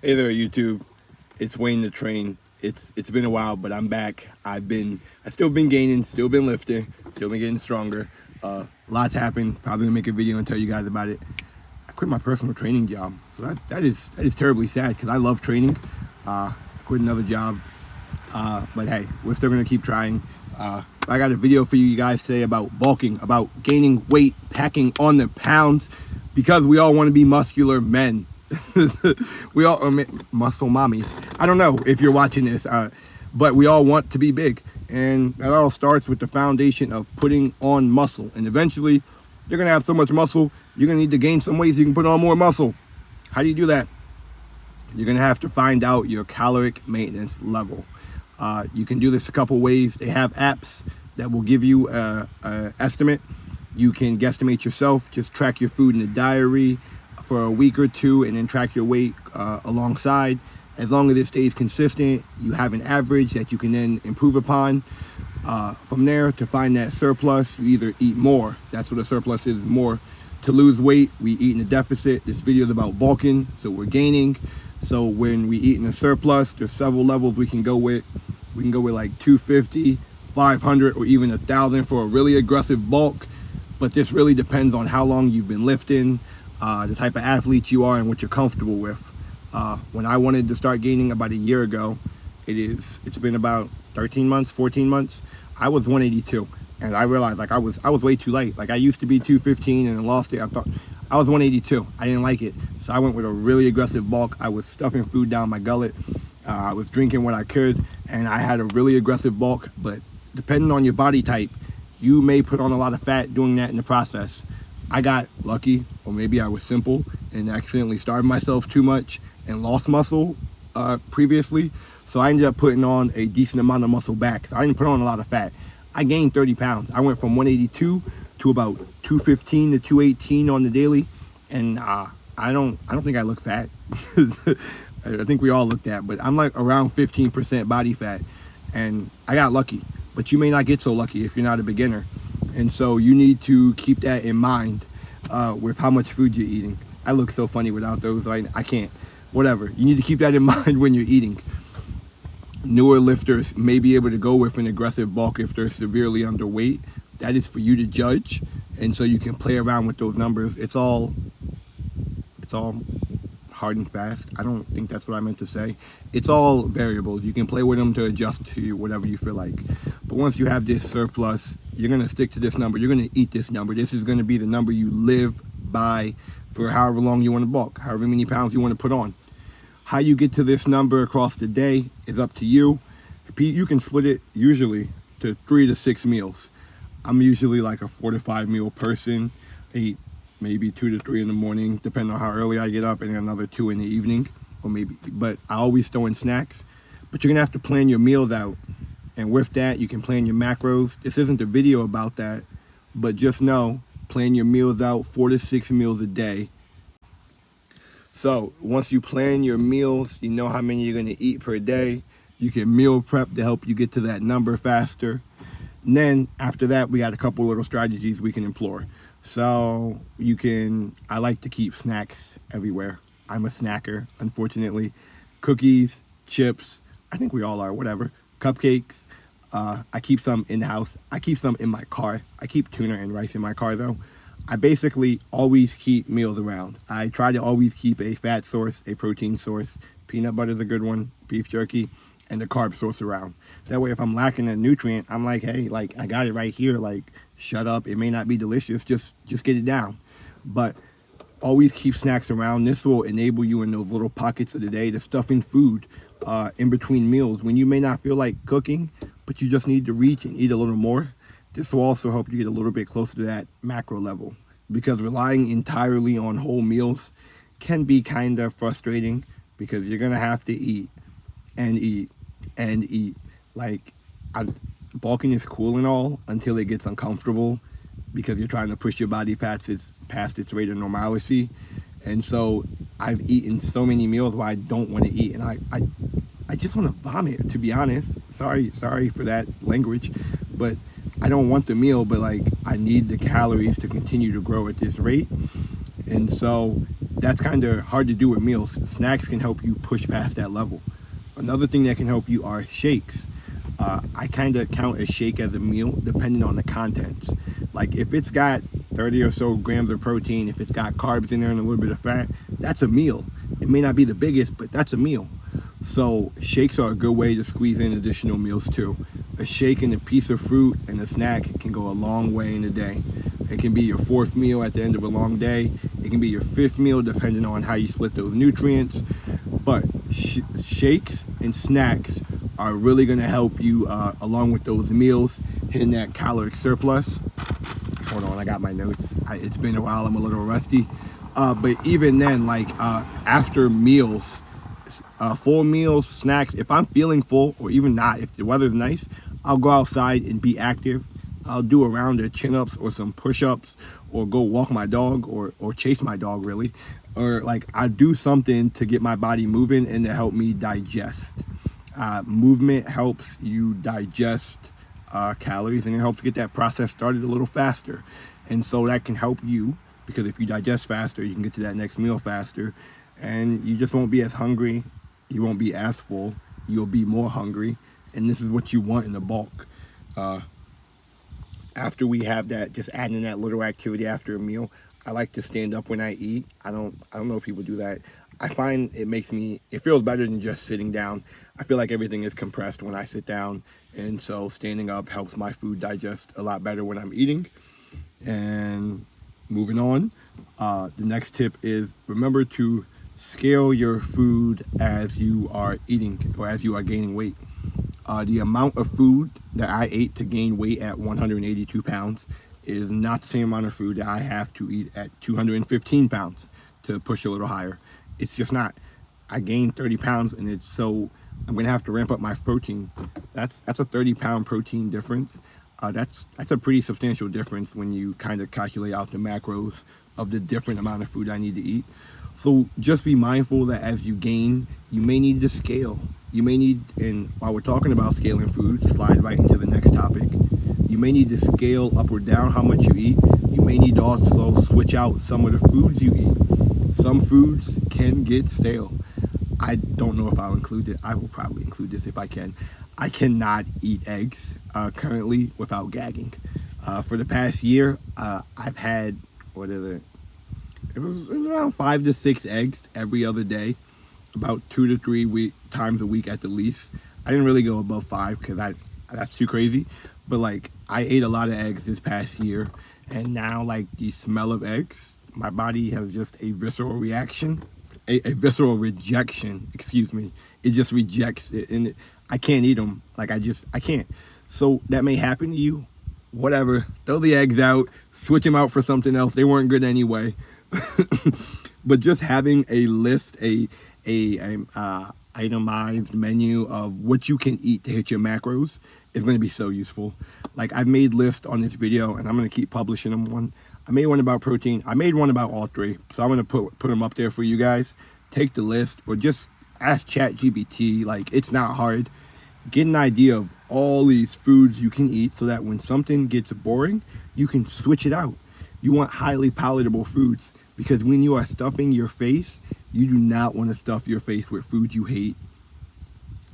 Hey there, YouTube. It's Wayne the Train. It's been a while, but I'm back. I still been gaining, still been lifting, still been getting stronger. Lots happened. Probably gonna make a video and tell you guys about it. I quit my personal training job, so that is terribly sad because I love training. I quit another job, but hey, we're still gonna keep trying. I got a video for you guys today about bulking, about gaining weight, packing on the pounds, because we all want to be muscular men. We all muscle mommies. I don't know if you're watching this, but we all want to be big, and that all starts with the foundation of putting on muscle. And eventually, you're gonna have so much muscle, you're gonna need to gain some weight so you can put on more muscle. How do you do that? You're gonna have to find out your caloric maintenance level. You can do this a couple ways. They have apps that will give you a estimate. You can guesstimate yourself. Just track your food in a diary for a week or two and then track your weight alongside. As long as it stays consistent, you have an average that you can then improve upon. From there, to find that surplus, you either eat more. That's what a surplus is, more. To lose weight, we eat in a deficit. This video is about bulking, so we're gaining. So when we eat in a surplus, there's several levels we can go with. We can go with like 250, 500, or even 1,000 for a really aggressive bulk. But this really depends on how long you've been lifting, the type of athlete you are, and what you're comfortable with. When I wanted to start gaining about a year ago, it's been about 13 months, 14 months, I was 182. And I realized like I was way too light. Like I used to be 215 and lost it. I thought I was 182. I didn't like it. So I went with a really aggressive bulk. I was stuffing food down my gullet. I was drinking what I could, and I had a really aggressive bulk. But depending on your body type, you may put on a lot of fat doing that in the process. I got lucky, or maybe I was simple and accidentally starved myself too much and lost muscle previously. So I ended up putting on a decent amount of muscle back. So I didn't put on a lot of fat. I gained 30 pounds. I went from 182 to about 215 to 218 on the daily, and I don't think I look fat. I think we all look that, but I'm like around 15% body fat, and I got lucky. But you may not get so lucky if you're not a beginner, and so you need to keep that in mind with how much food you're eating. I look so funny without those. I can't. Whatever. You need to keep that in mind when you're eating. Newer lifters may be able to go with an aggressive bulk if they're severely underweight. That is for you to judge, and so you can play around with those numbers. It's all hard and fast. I don't think that's what I meant to say. It's all variables. You can play with them to adjust to whatever you feel like. But once you have this surplus, you're gonna stick to this number. You're gonna eat this number. This is gonna be the number you live by for however long you want to bulk, however many pounds you want to put on. How you get to this number across the day is up to you. You can split it usually to 3 to 6 meals. I'm usually like a 4 to 5 meal person. I eat maybe 2 to 3 in the morning, depending on how early I get up, and another 2 in the evening, or maybe. But I always throw in snacks. But you're gonna have to plan your meals out, and with that, you can plan your macros. This isn't a video about that, but just know, plan your meals out, 4 to 6 meals a day. So once you plan your meals, you know how many you're gonna eat per day. You can meal prep to help you get to that number faster. And then after that, we got a couple little strategies we can employ. So I like to keep snacks everywhere. I'm a snacker, unfortunately. Cookies, chips, I think we all are, whatever. Cupcakes, I keep some in the house. I keep some in my car. I keep tuna and rice in my car though. I basically always keep meals around. I try to always keep a fat source, a protein source. Peanut butter is a good one, beef jerky, and the carb source around. That way if I'm lacking a nutrient, I'm like, hey, like I got it right here. Like, shut up. It may not be delicious. Just get it down. But always keep snacks around. This will enable you in those little pockets of the day to stuff in food in between meals when you may not feel like cooking, but you just need to reach and eat a little more. This will also help you get a little bit closer to that macro level, because relying entirely on whole meals can be kind of frustrating, because you're gonna have to eat and eat and eat. Like, bulking is cool and all until it gets uncomfortable, because you're trying to push your body past its rate of normalcy. And so I've eaten so many meals where I don't want to eat, and I just want to vomit, to be honest. Sorry for that language, but I don't want the meal, but like I need the calories to continue to grow at this rate. And so that's kind of hard to do with meals. Snacks can help you push past that level. Another thing that can help you are shakes. I kind of count a shake as a meal depending on the contents. Like if it's got 30 or so grams of protein, if it's got carbs in there and a little bit of fat, that's a meal. It may not be the biggest, but that's a meal. So shakes are a good way to squeeze in additional meals too. A shake and a piece of fruit and a snack can go a long way in a day. It can be your fourth meal at the end of a long day. It can be your fifth meal depending on how you split those nutrients. But shakes and snacks are really going to help you along with those meals, hitting that caloric surplus. Hold on, I got my notes. It's been a while, I'm a little rusty. But even then, like after meals, full meals, snacks, if I'm feeling full or even not, if the weather's nice, I'll go outside and be active. I'll do a round of chin-ups or some push-ups or go walk my dog or chase my dog really. Or like I do something to get my body moving and to help me digest. Movement helps you digest calories and it helps get that process started a little faster. And so that can help you because if you digest faster, you can get to that next meal faster and you just won't be as hungry. You won't be as full. You'll be more hungry. And this is what you want in the bulk. After we have that, just adding that little activity after a meal, I like to stand up when I eat. I don't know if people do that. I find it feels better than just sitting down. I feel like everything is compressed when I sit down. And so standing up helps my food digest a lot better when I'm eating. And moving on, the next tip is remember to scale your food as you are eating or as you are gaining weight. The amount of food that I ate to gain weight at 182 pounds is not the same amount of food that I have to eat at 215 pounds to push a little higher. It's just not. I gained 30 pounds and I'm going to have to ramp up my protein. That's a 30-pound protein difference. That's a pretty substantial difference when you kind of calculate out the macros of the different amount of food I need to eat. So just be mindful that as you gain, you may need to scale. You may need, and while we're talking about scaling food, slide right into the next topic. You may need to scale up or down how much you eat. You may need to also switch out some of the foods you eat. Some foods can get stale. I don't know if I'll include it. I will probably include this if I can. I cannot eat eggs currently without gagging. For the past year, I've had, it was around 5 to 6 eggs every other day, about 2 to 3 times a week at the least. I didn't really go above 5 because that's too crazy. But like I ate a lot of eggs this past year, and now like the smell of eggs, my body has just a visceral reaction, a visceral rejection. Excuse me. It just rejects it, and I can't eat them. Like I can't. So that may happen to you. Whatever. Throw the eggs out. Switch them out for something else. They weren't good anyway. But just having a list, a itemized menu of what you can eat to hit your macros is going to be so useful. Like I've made lists on this video and I'm going to keep publishing them. I made one about protein. I made one about all three. So I'm going to put them up there for you guys. Take the list or just ask ChatGPT. Like it's not hard. Get an idea of all these foods you can eat so that when something gets boring, you can switch it out. You want highly palatable foods because when you are stuffing your face, you do not want to stuff your face with food you hate.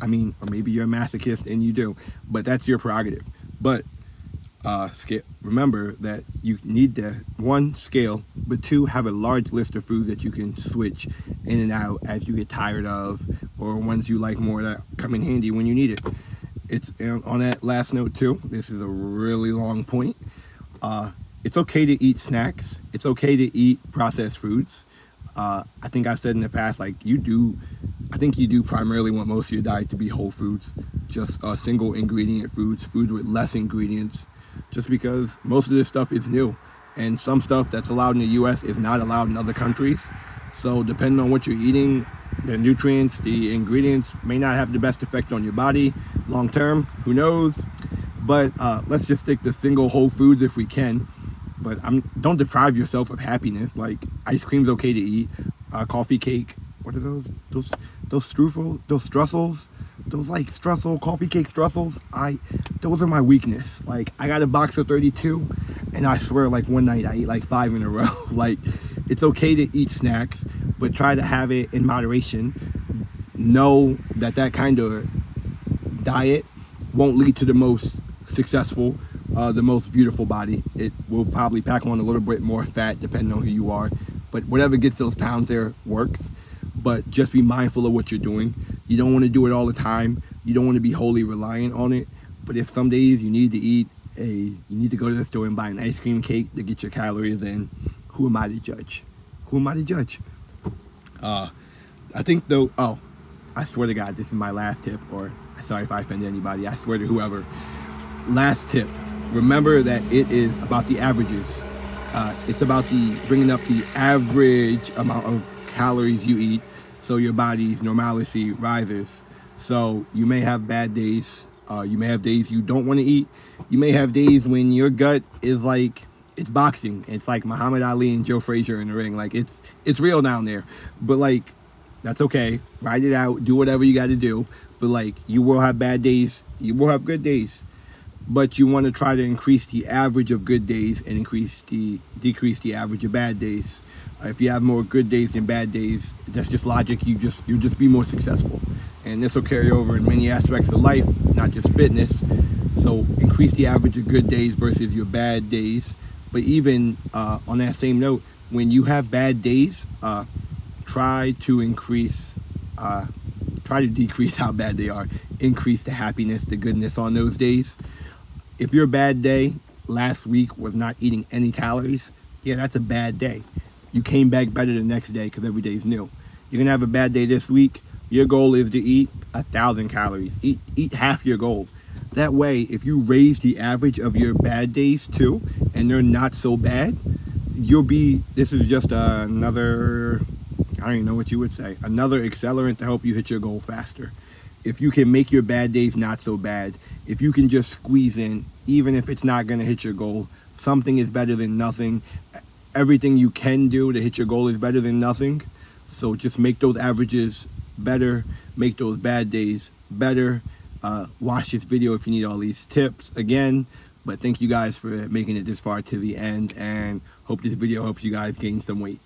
I mean, or maybe you're a masochist and you do, but that's your prerogative. But remember that you need to, 1, scale, but 2, have a large list of foods that you can switch in and out as you get tired of, or ones you like more that come in handy when you need it. It's on that last note too. This is a really long point. It's okay to eat snacks. It's okay to eat processed foods. I think I've said in the past, like I think you do primarily want most of your diet to be whole foods, just single ingredient foods with less ingredients, just because most of this stuff is new. And some stuff that's allowed in the US is not allowed in other countries. So depending on what you're eating, the nutrients, the ingredients may not have the best effect on your body long term, who knows? But let's just stick to single whole foods if we can. But don't deprive yourself of happiness. Like ice cream's okay to eat, coffee cake. What are those? Those streusel, those strussels, those like strussel coffee cake strussels. Those are my weakness. Like I got a box of 32, and I swear like one night I ate like 5 in a row. Like it's okay to eat snacks, but try to have it in moderation. Know that that kind of diet won't lead to the most successful, the most beautiful body. It will probably pack on a little bit more fat depending on who you are. But whatever gets those pounds there works. But just be mindful of what you're doing. You don't want to do it all the time. You don't want to be wholly reliant on it. But if some days you need to eat you need to go to the store and buy an ice cream cake to get your calories in, who am I to judge? Who am I to judge? I think though, oh, I swear to God, this is my last tip, or sorry if I offend anybody, I swear to whoever. Last tip, remember that it is about the averages. It's about bringing up the average amount of calories you eat so your body's normalcy rises. So you may have bad days. You may have days you don't want to eat. You may have days when your gut is like, it's boxing. It's like Muhammad Ali and Joe Frazier in the ring. Like it's real down there. But like, that's okay. Ride it out. Do whatever you got to do. But like, you will have bad days. You will have good days. But you want to try to increase the average of good days and decrease the average of bad days. If you have more good days than bad days, that's just logic. You'll just be more successful. And this will carry over in many aspects of life, not just fitness. So increase the average of good days versus your bad days. But even on that same note, when you have bad days, try to decrease how bad they are. Increase the happiness, the goodness on those days. If your bad day last week was not eating any calories, yeah, that's a bad day. You came back better the next day because every day's new. You're gonna have a bad day this week. Your goal is to eat 1,000 calories. Eat half your goal. That way, if you raise the average of your bad days too, and they're not so bad, this is just another, I don't even know what you would say, another accelerant to help you hit your goal faster. If you can make your bad days not so bad, if you can just squeeze in, even if it's not gonna hit your goal, something is better than nothing. Everything you can do to hit your goal is better than nothing. So just make those averages better, make those bad days better. Watch this video if you need all these tips again. But thank you guys for making it this far to the end, and hope this video helps you guys gain some weight.